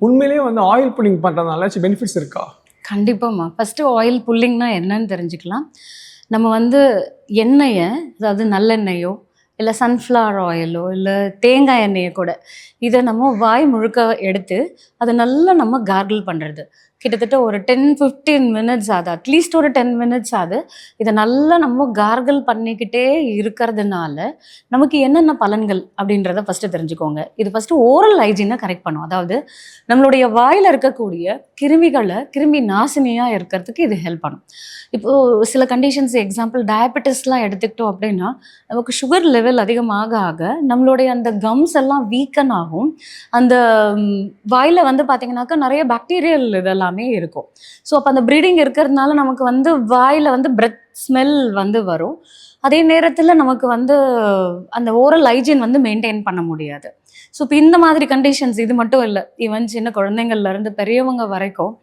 உண்மையிலேயே வந்து oil pulling பண்ணுறதுனால பெனிஃபிட்ஸ் இருக்கா? கண்டிப்பாம்மா. ஃபஸ்ட்டு ஆயில் புல்லிங்னா என்னன்னு தெரிஞ்சுக்கலாம். நம்ம வந்து எண்ணெயை, அதாவது நல்லெண்ணெயோ இல்லை சன்ஃப்ளவர் ஆயிலோ இல்லை தேங்காய் எண்ணெயை கூட இதை நம்ம வாய் முழுக்க எடுத்து அதை நல்லா நம்ம கார்கிள் பண்ணுறது. கிட்டத்தட்ட ஒரு 10-15 மினிட்ஸ் ஆகுது, அட்லீஸ்ட் ஒரு 10 மினிட்ஸ் ஆகுது. இதை நல்லா நம்ம கார்கிள் பண்ணிக்கிட்டே இருக்கிறதுனால நமக்கு என்னென்ன பலன்கள் அப்படின்றத ஃபஸ்ட்டு தெரிஞ்சுக்கோங்க. இது ஃபஸ்ட்டு ஓரல் ஹைஜீனை கரெக்ட் பண்ணும். அதாவது நம்மளுடைய வாயில் இருக்கக்கூடிய கிருமி நாசினியாக இருக்கிறதுக்கு இது ஹெல்ப் பண்ணும். இப்போது சில கண்டிஷன்ஸ், எக்ஸாம்பிள் டயபெட்டிஸ்லாம் எடுத்துக்கிட்டோம் அப்படின்னா நமக்கு சுகர் லெவல் அதிகமாக ஆக நம்மளுடைய அந்த கம்ஸ் எல்லாம் வீக்கன் ஆகும். அந்த வாயில் வந்து பார்த்திங்கனாக்கா நிறைய பாக்டீரியல் இதெல்லாமே இருக்கும். ஸோ அப்போ அந்த ப்ரீடிங் இருக்கிறதுனால நமக்கு வந்து வாயில் வந்து பிரெத் ஸ்மெல் வந்து வரும். அதே நேரத்தில் நமக்கு வந்து அந்த ஓரல் ஹைஜீன் வந்து மெயின்டைன் பண்ண முடியாது. ஸோ இப்போ இந்த மாதிரி கண்டிஷன்ஸ் இது மட்டும் இல்லை, ஈவன் சின்ன குழந்தைங்கள்லேருந்து பெரியவங்க வரைக்கும்